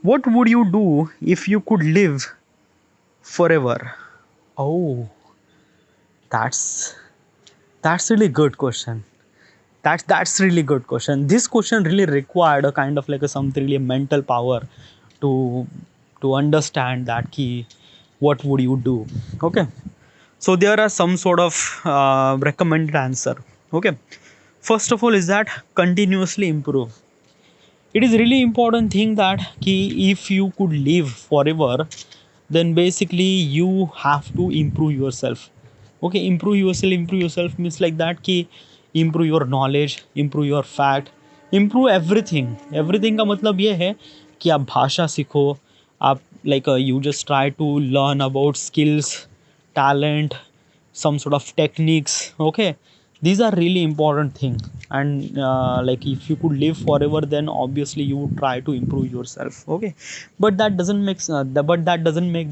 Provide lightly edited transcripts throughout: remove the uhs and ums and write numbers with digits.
What would you do if you could live forever? Oh, that's that's really good question. That's really good question. This question really required a kind of like a something really mental power to understand that key. What would you do? Okay. So there are some sort of recommended answer. Okay. First of all, is that continuously improve. It is really important thing that key if you could live forever, then basically you have to improve yourself. Okay, improve yourself means like that key improve your knowledge, improve your fact, improve everything का मतलब ये है कि आप भाषा सीखो, आप like you just try to learn about skills, talent, some sort of techniques. Okay, these are really important thing. And like if you could live forever, then obviously you would try to improve yourself. Okay, but that doesn't make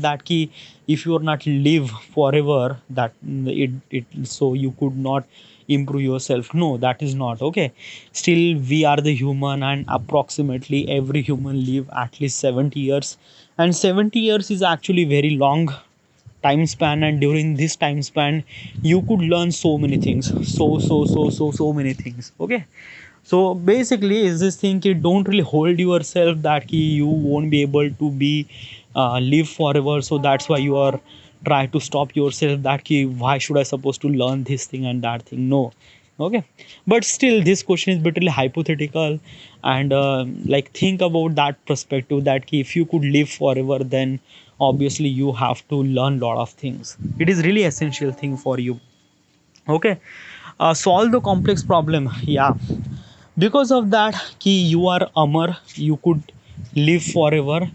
that key if you are not live forever, that it so you could not improve yourself. No, that is not okay. Still we are the human, and approximately every human live at least 70 years, and 70 years is actually very long time span. And during this time span you could learn so many things, so many things. Okay, so basically is this thing ki don't really hold yourself that ki you won't be able to be live forever, so that's why you are try to stop yourself that ki why should I supposed to learn this thing and that thing. No. Okay, but still this question is bitterly hypothetical. And like think about that perspective that ki if you could live forever, then obviously you have to learn lot of things. It is really essential thing for you. Okay, solve the complex problem. Yeah, because of that ki you are amar, you could live forever.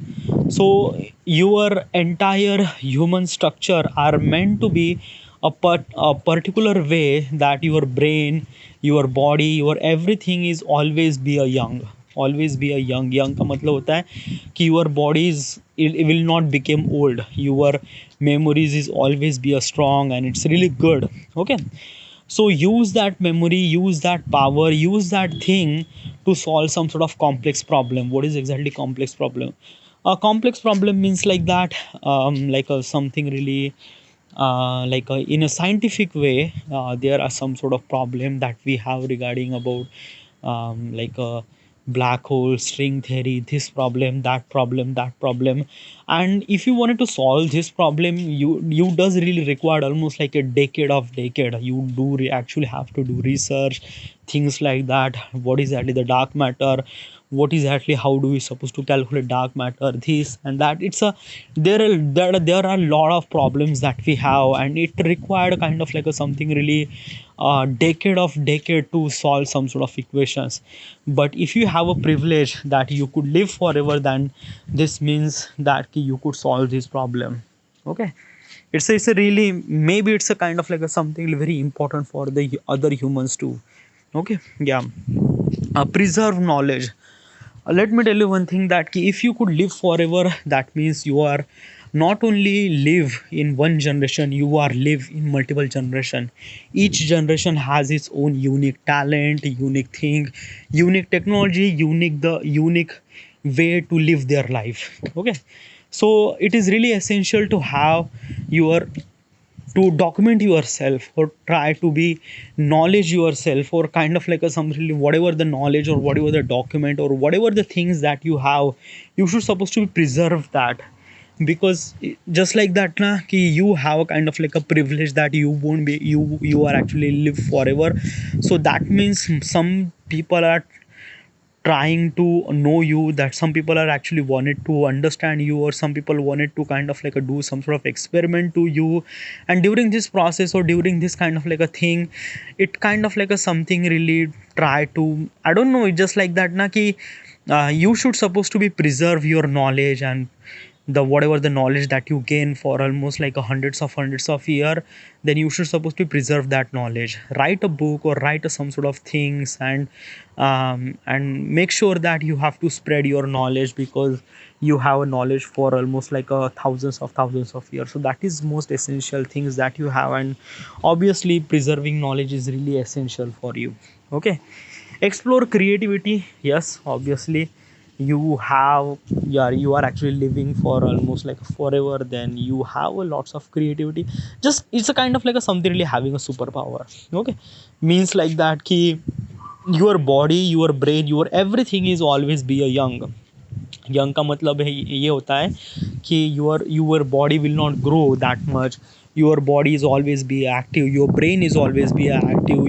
So your entire human structure are meant to be a particular way that your brain, your body, your everything is always be a young, always be a young का मतलब होता है कि your body is, it will not become old, your memories is always be a strong, and it's really good. Okay, so use that memory, use that power, use that thing to solve some sort of complex problem. What is exactly complex problem? A complex problem means like that, like something really like in a scientific way, there are some sort of problem that we have regarding about like black hole, string theory, this problem, that problem, that problem. And if you wanted to solve this problem, you does really require almost like a decade. You do actually have to do research, things like that. What is actually the dark matter, what is actually, how do we supposed to calculate dark matter, this and that. It's a there are a lot of problems that we have, and it required kind of like a something really decade to solve some sort of equations. But if you have a privilege that you could live forever, then this means that you could solve this problem. Okay, it's a really, maybe it's a kind of like a something very important for the other humans too. Okay, yeah. Preserve knowledge. Let me tell you one thing that if you could live forever, that means you are not only live in one generation, you are live in multiple generation. Each generation has its own unique talent, unique thing, unique technology, unique way to live their life. Okay, so it is really essential to have your, to document yourself, or try to be knowledge yourself, or kind of like a something, whatever the knowledge or whatever the document or whatever the things that you have, you should supposed to preserve that. Because just like that na ki you have a kind of like a privilege that you won't be, you are actually live forever. So that means some people are trying to know you, that some people are actually wanted to understand you, or some people wanted to kind of like a do some sort of experiment to you. And during this process, or during this kind of like a thing, it kind of like a something really try to, I don't know, it's just like that na ki you should supposed to be preserve your knowledge, and the whatever the knowledge that you gain for almost like a hundreds of year, then you should supposed to preserve that knowledge, write a book or write some sort of things. And make sure that you have to spread your knowledge, because you have a knowledge for almost like a thousands of years. So that is most essential things that you have. And obviously preserving knowledge is really essential for you. Okay, explore creativity. Yes, obviously you have, yeah, you are actually living for almost like forever, then you have a lots of creativity. Just it's a kind of like a something really having a superpower. Okay, means like that key, your body, your brain, your everything is always be a young. Young का मतलब है ये होता है कि your body will not grow that much. Your body is always be active, your brain is always be active,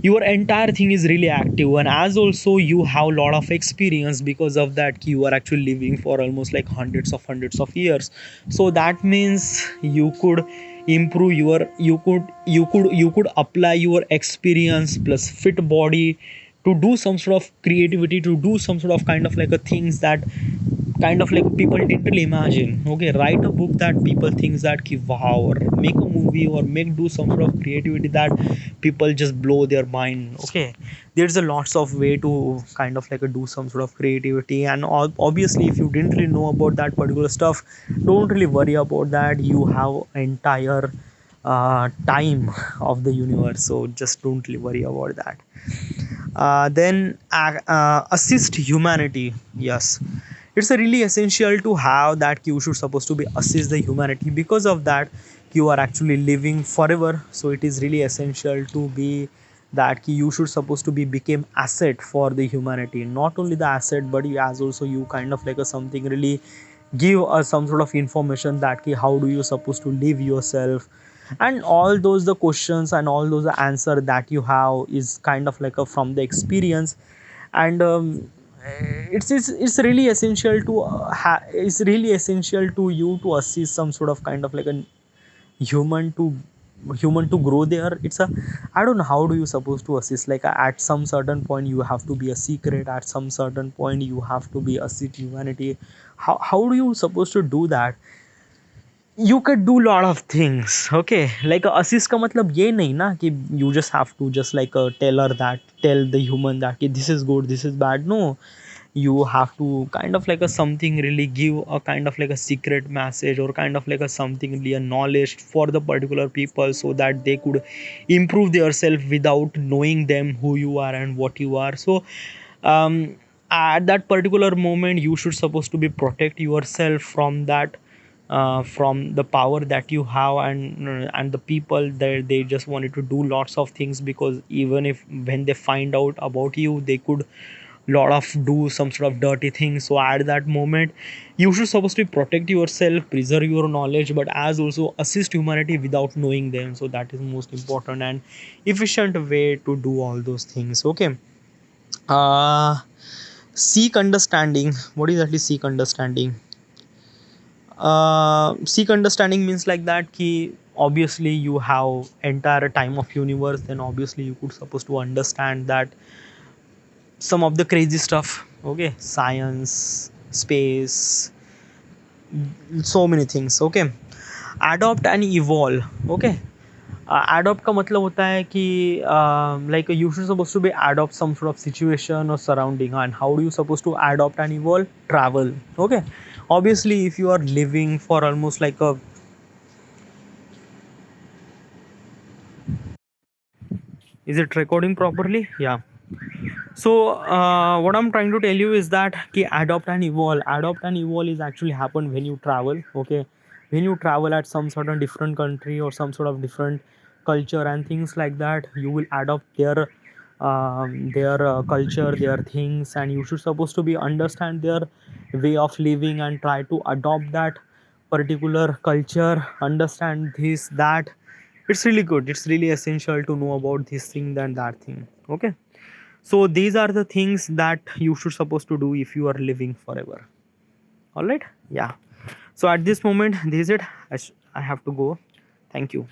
your entire thing is really active, and as also you have a lot of experience because of that you are actually living for almost like hundreds of years. So that means you could improve your, you could apply your experience plus fit body to do some sort of creativity, to do some sort of kind of like a things that kind of like people didn't really imagine. Okay, write a book that people thinks that ki wow, or make a movie or make do some sort of creativity that people just blow their mind. Okay, there's a lots of way to kind of like a do some sort of creativity, and obviously if you didn't really know about that particular stuff, don't really worry about that. You have entire time of the universe, so just don't really worry about that. Then assist humanity. Yes, it's a really essential to have that you should supposed to be assist the humanity, because of that you are actually living forever. So it is really essential to be that you should supposed to be became asset for the humanity, not only the asset but you as also you kind of like a something really give us some sort of information that ki how do you supposed to live yourself, and all those the questions and all those answer that you have is kind of like a from the experience. And it's really essential to it's really essential to you to assist some sort of kind of like a human to grow there. It's a, I don't know how do you supposed to assist, like at some certain point you have to be a secret, at some certain point you have to be assist humanity. How do you supposed to do that? You could do lot of things. Okay, like assist का मतलब ये नहीं ना कि you just have to just like tell her that, tell the human that कि this is good, this is bad. No, you have to kind of like a something really give a kind of like a secret message or kind of like a something really a knowledge for the particular people, so that they could improve themselves without knowing them who you are and what you are. So um, at that particular moment you should supposed to be protect yourself from that, from the power that you have, and the people that they just wanted to do lots of things, because even if when they find out about you they could lot of do some sort of dirty things. So at that moment you should supposed to protect yourself, preserve your knowledge, but as also assist humanity without knowing them. So that is most important and efficient way to do all those things. Okay, uh seek understanding. What is actually seek understanding? Seek understanding means like that ki obviously you have entire time of universe, then obviously you could supposed to understand that some of the crazy stuff. Okay, science, space, so many things. Okay, adopt and evolve. Okay, adopt का मतलब होता है कि like you should supposed to be adopt some sort of situation or surrounding, and how do you supposed to adopt and evolve? Travel. Okay, obviously if you are living for almost like a, is it recording properly? Yeah. So what I'm trying to tell you is that ki adopt and evolve is actually happen when you travel. Okay, when you travel at some sort of different country or some sort of different culture and things like that, you will adopt their culture, their things, and you should supposed to be understand their way of living and try to adopt that particular culture, understand this that. It's really good, it's really essential to know about this thing and that thing. Okay, so these are the things that you should supposed to do if you are living forever. All right, yeah. So at this moment this is it. I have to go. Thank you.